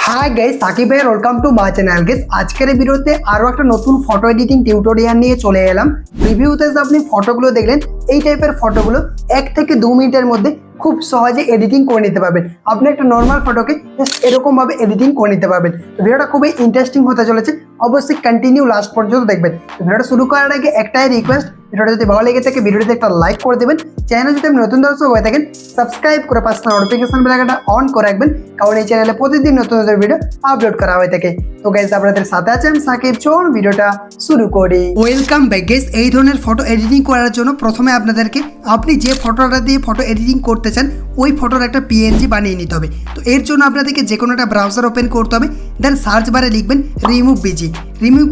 हाय guys Sakib भाई welcome to my channel guys আজকের ভিডিওতে আরো একটা নতুন ফটো এডিটিং টিউটোরিয়াল নিয়ে চলে এলাম। রিভিউতে আপনি ফটোগুলো দেখলেন, এই টাইপের ফটোগুলো 1 থেকে 2 মিনিটের মধ্যে খুব সহজে এডিটিং করে নিতে পারবেন। আপনি একটা নরমাল ফটোকে জাস্ট এরকম ভাবে এডিটিং করে নিতে পারবেন। ভিডিওটা খুবই ইন্টারেস্টিং হতে চলেছে, অবশ্যই কন্টিনিউ লাস্ট পর্যন্ত দেখবেন। ভিডিওটা শুরু করার আগে একটাই রিকোয়েস্ট, ভিডিওটা যদি ভালো লেগে থাকে ভিডিওতে একটা লাইক করে দেবেন। চ্যানেলে যদি আপনি নতুন দর্শক হয়ে থাকেন সাবস্ক্রাইব করে পাশে নোটিফিকেশন বেল আইকনটা অন করে রাখবেন, কারণ এই চ্যানেলে প্রতিদিন নতুন নতুন ভিডিও আপলোড করা হয়ে থাকে। তো গাইস আপনাদের সাথে আছে আমি সাকিব, চলুন ভিডিওটা শুরু করি। Welcome back guys. এই ধরনের ফটো এডিটিং করার জন্য প্রথমে আপনাদেরকে আপনি যে ফটোটা দিয়ে ফটো এডিটিং করতে চান ওই ফটোর একটা পিএনজি বানিয়ে নিতে হবে। তো এর জন্য আপনাদেরকে যে কোনো একটা ব্রাউজার ওপেন করতে হবে, দেন সার্চ বারে লিখবেন রিমুভ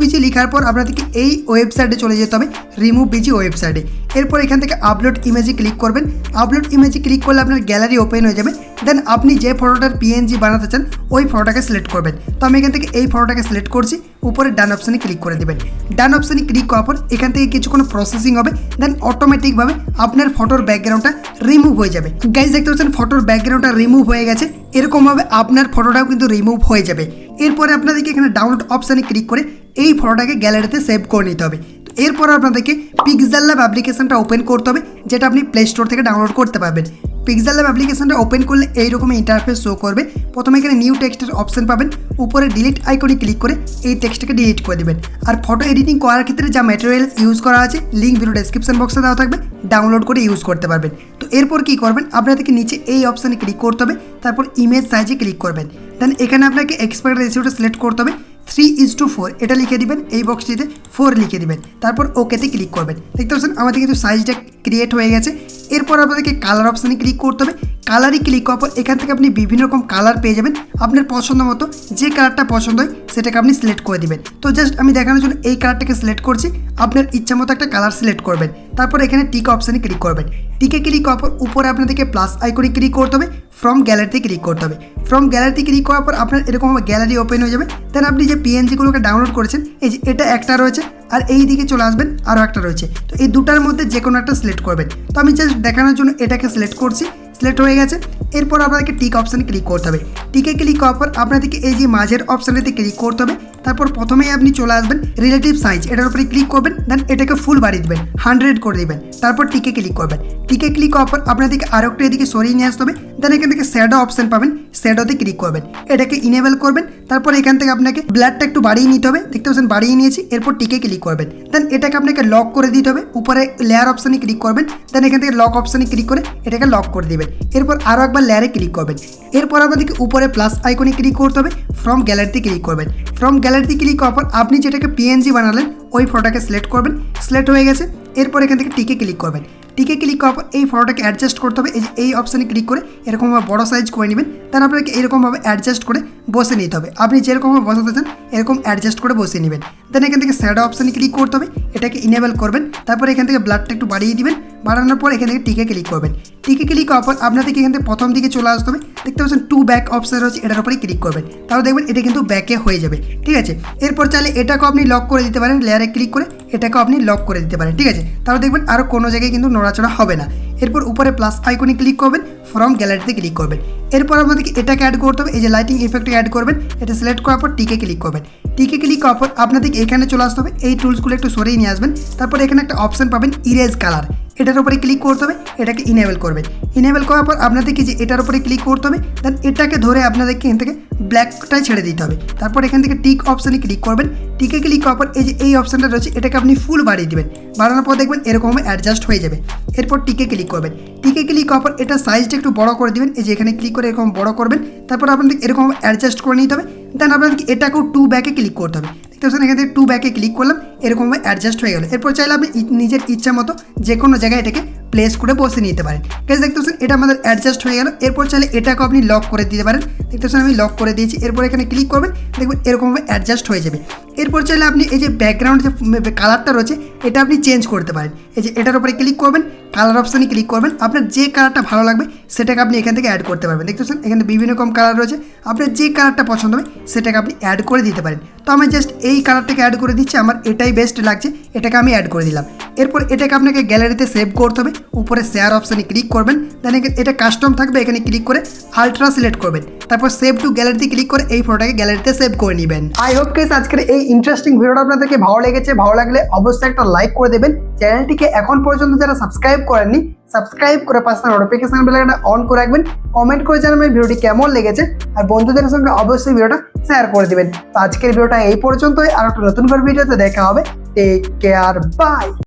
বিজি লিখার পর আপনাদেরকে এই ওয়েবসাইটে চলে যেতে হবে, রিমুভ বিজি ওয়েবসাইটে। এরপর এখান থেকে আপলোড ইমেজে ক্লিক করবেন। আপলোড ইমেজে ক্লিক করলে আপনার গ্যালারি ওপেন হয়ে যাবে। দেন আপনি যে ফটোটার পিএনজি বানাতে চান ওই ফটোটাকে সিলেক্ট করবেন। তো আমি এখান থেকে এই ফটোটাকে সিলেক্ট করছি, উপরে ডান অপশানে ক্লিক করে দেবেন। ডান অপশানে ক্লিক করার পর এখান থেকে কিছুক্ষণ প্রসেসিং হবে, দেন অটোমেটিকভাবে আপনার ফটোর ব্যাকগ্রাউন্ডটা রিমুভ হয়ে যাবে। গাইজ দেখতে পাচ্ছেন ফটোর ব্যাকগ্রাউন্ডটা রিমুভ হয়ে গেছে। এরকমভাবে আপনার ফটোটাও কিন্তু রিমুভ হয়ে যাবে। এরপরে আপনাদেরকে এখানে ডাউনলোড অপশানে ক্লিক করে এই ফটোটাকে গ্যালারিতে সেভ করে নিতে হবে। তো এরপর আপনাদেরকে পিক্সেলল্যাব অ্যাপ্লিকেশনটা ওপেন করতে হবে, যেটা আপনি প্লে স্টোর থেকে ডাউনলোড করতে পারবেন। পিক্সেলল্যাব অ্যাপ্লিকেশনটা ওপেন করলে এইরকম ইন্টারফেস শো করবে। প্রথমে এখানে নিউ টেক্সটের অপশন পাবেন, উপরে ডিলিট আইকনে ক্লিক করে এই টেক্সটটাকে ডিলিট করে দেবেন। আর ফটো এডিটিং করার ক্ষেত্রে যা ম্যাটেরিয়ালস ইউজ করা আছে লিঙ্ক ভিডিও ডেসক্রিপশন বক্সে দেওয়া থাকবে, ডাউনলোড করে ইউজ করতে পারবেন। তো এরপর কী করবেন, আপনাদেরকে নিচে এই অপশানে ক্লিক করতে হবে, তারপর ইমেজ সাইজে ক্লিক করবেন। দেন এখানে আপনাকে এক্সপার্ট রেশিওটা সিলেক্ট করতে হবে, 3:4 এটা লিখে দিবেন, এই বক্সটিতে 4 লিখে দিবেন, তারপর ওকেতে ক্লিক করবেন। দেখতে পাচ্ছেন আমাদের কিন্তু সাইজটা ক্রিয়েট হয়ে গেছে। এরপর আপনাদেরকে কালার অপশানে ক্লিক করতে হবে। কালারই ক্লিক করার পর এখান থেকে আপনি বিভিন্ন রকম কালার পেয়ে যাবেন। আপনার পছন্দ মতো যে কালারটা পছন্দ হয় সেটাকে আপনি সিলেক্ট করে দিবেন। তো জাস্ট আমি দেখানোর জন্য এই কালারটাকে সিলেক্ট করছি, আপনার ইচ্ছা মতো একটা কালার সিলেক্ট করবেন। তারপর এখানে টিক অপশানে ক্লিক করবেন। টিকে ক্লিক করার পর উপরে আপনাদেরকে প্লাস আইকনে ক্লিক করতে হবে, ফ্রম গ্যালারিতে ক্লিক করতে হবে। ফ্রম গ্যালারিতে ক্লিক করার পর আপনার এরকম গ্যালারি ওপেন হয়ে যাবে। দেন আপনি যে পিএনজিগুলোকে ডাউনলোড করেছেন, এই যে এটা একটা রয়েছে আর এই দিকে চলে আসবেন আরও একটা রয়েছে। তো এই দুটার মধ্যে যে কোনো একটা সিলেক্ট করবেন। তো আমি জাস্ট দেখানোর জন্য এটাকে সিলেক্ট করছি, সিলেক্ট হয়ে গেছে। এরপর আপনাদেরকে টিক অপশানে ক্লিক করতে হবে। টিকে ক্লিক করার পর আপনাদেরকে এই যে মাঝের অপশানটিতে ক্লিক করতে হবে। তারপর প্রথমেই আপনি চলে আসবেন রিলেটিভ সাইজ, এটার উপরে ক্লিক করবেন। দেন এটাকে ফুল বাড়িয়ে দেবেন, 100 করে দেবেন। তারপর টিকে ক্লিক করবেন। টিকে ক্লিক করার পর আপনাদেরকে আরও একটু এদিকে সরিয়ে নিয়ে আসতে হবে। দেন এখান থেকে শ্যাডো অপশান পাবেন, শ্যাডোতে ক্লিক করবেন, এটাকে ইনেবল করবেন। তারপর এখান থেকে আপনাকে ব্লাডটা একটু বাড়িয়ে নিতে হবে, দেখতে পাচ্ছেন বাড়িয়ে নিয়েছি। এরপর টিকে ক্লিক করবেন। দেন এটাকে আপনাকে লক করে দিতে হবে, উপরে লেয়ার অপশানে ক্লিক করবেন। দেন এখান থেকে লক অপশানে ক্লিক করে এটাকে লক করে দেবেন। এরপর আরও একবার লেয়ারে ক্লিক করবেন। এরপর আপনাদেরকে উপরে প্লাস আইকনে ক্লিক করতে হবে, ফ্রম গ্যালারিতে ক্লিক করবেন। ফ্রম গ্যালারিতে ক্লিক করার পর আপনি যেটাকে পিএনজি বানালেন ওই ফটোটাকে সিলেক্ট করবেন, সিলেক্ট হয়ে গেছে। এরপর এখান থেকে টিকে ক্লিক করবেন। টিকে ক্লিক করার পর এই ফটোটাকে অ্যাডজাস্ট করতে হবে, এই অপশানে ক্লিক করে এরকমভাবে বড় সাইজ করে নেবেন। তার আপনাকে এরকমভাবে অ্যাডজাস্ট করে বসে নিতে হবে। আপনি যেরকমভাবে বসাতে চান এরকম অ্যাডজাস্ট করে বসিয়ে নেবেন। দেন এখান থেকে শ্যাডো অপশানে ক্লিক করতে হবে, এটাকে ইনেবল করবেন। তারপর এখান থেকে ব্লাডটা একটু বাড়িয়ে দিবেন, বাড়ানোর পর এখান থেকে টিকে ক্লিক করবেন। টিকে ক্লিক করার পর আপনাদেরকে এখান থেকে প্রথম দিকে চলে আসতে হবে, দেখতে পাচ্ছেন 2 ব্যাক অপশান রয়েছে, এটার উপরে ক্লিক করবেন। তাহলে দেখবেন এটা কিন্তু ব্যাকে হয়ে যাবে, ঠিক আছে। এরপর চাইলে এটাকেও আপনি লক করে দিতে পারেন, লেয়ারে ক্লিক করে এটাকেও আপনি লক করে দিতে পারেন, ঠিক আছে। তাহলে দেখবেন আরও কোনো জায়গায় কিন্তু নড়াচড়া হবে না। এরপর উপরে প্লাস আইকনে ক্লিক করবেন, ফ্রম গ্যালারিতে ক্লিক করবেন। এরপর আপনাদেরকে এটাকে অ্যাড করতে হবে, এই যে লাইটিং ইফেক্টকে অ্যাড করবেন। এটা সিলেক্ট করার পর টিকে ক্লিক করবেন। টিকে ক্লিক করার পর আপনাদেরকে এখানে চলে আসতে হবে, এই টুলসগুলো একটু সরিয়ে নিয়ে আসবেন। তারপর এখানে একটা অপশান পাবেন ইরেজ কালার, এটার উপরে ক্লিক করতে হবে, এটাকে ইনেবল করবেন। ইনেবল করার পর আপনাদেরকে যে এটার উপরে ক্লিক করতে হবে, দেন এটাকে ধরে আপনাদেরকে এখান থেকে ব্ল্যাকটাই ছেড়ে দিতে হবে। তারপর এখান থেকে টিক অপশানে ক্লিক করবেন। টিকে ক্লিক করার পর এই যে এই অপশানটা রয়েছে এটাকে আপনি ফুল বাড়িয়ে দেবেন, বাড়ানোর পর দেখবেন এরকমভাবে অ্যাডজাস্ট হয়ে যাবে। এরপর টিকে ক্লিক করবেন। টিকে ক্লিক করার পর এটা সাইজটা একটু বড় করে দেবেন, এই যে এখানে ক্লিক করে এরকম বড় করবেন। তারপর আপনাদেরকে এরকম অ্যাডজাস্ট করে নিতে হবে। দেন আপনাদেরকে এটাকেও 2 ব্যাকে ক্লিক করতে হবে। দেখতে পাচ্ছেন এখান থেকে 2 ব্যাকে ক্লিক করলাম, এরকমভাবে অ্যাডজাস্ট হয়ে গেল। এরপর চাইলে আপনি নিজের ইচ্ছা মতো যে কোনো জায়গায় এটাকে প্লেস করে বসে নিতে পারেন। গাইস দেখতে পাচ্ছেন এটা আমাদের অ্যাডজাস্ট হয়ে গেল। এরপর চাইলে এটাকেও আপনি লক করে দিতে পারেন, দেখতে পাচ্ছেন আমি লক করে দিয়েছি। এরপর এখানে ক্লিক করবেন, দেখবেন এরকমভাবে অ্যাডজাস্ট হয়ে যাবে। এরপর চাইলে আপনি এই যে ব্যাকগ্রাউন্ড যে কালারটা রয়েছে এটা আপনি চেঞ্জ করতে পারেন। এই যে এটার উপরে ক্লিক করবেন, কালার অপশানে ক্লিক করবেন। আপনার যে কালারটা ভালো লাগবে সেটাকে আপনি এখান থেকে অ্যাড করতে পারবেন। দেখতে পাচ্ছেন এখানে বিভিন্ন রকম কালার রয়েছে, আপনার যে কালারটা পছন্দ হবে সেটাকে আপনি অ্যাড করে দিতে পারেন। তো আমি জাস্ট এই কালারটাকে অ্যাড করে দিচ্ছি, আমার এটাই বেস্ট লাগছে, এটাকে আমি অ্যাড করে দিলাম। এরপর এটাকে আপনাকে গ্যালারিতে সেভ করতে হবে। উপরে শেয়ার অপশানে ক্লিক করবেন, দেন এটা কাস্টম থাকবে, এখানে ক্লিক করে আলট্রা সিলেক্ট করবেন, তারপর সেভ টু গ্যালারিতে ক্লিক করে এই ফটোটাকে গ্যালারিতে সেভ করে নেবেন। আই হোপ গাইস আজকের এই ইন্টারেস্টিং ভিডিওটা আপনাদেরকে ভালো লেগেছে। ভালো লাগলে অবশ্যই একটা লাইক করে দেবেন। চ্যানেলটিকে এখন পর্যন্ত যারা সাবস্ক্রাইব করেননি সাবস্ক্রাইব করে পাশে নোটিফিকেশন বেলটা অন করে রাখবেন। কমেন্ট করে জানাবেন ভিডিওটি কেমন লেগেছে, আর বন্ধুদের সঙ্গে অবশ্যই ভিডিওটা শেয়ার করে দিবেন। তো আজকের ভিডিওটা এই পর্যন্তই, আর একটা নতুন করে ভিডিওতে দেখা হবে। Take care, by.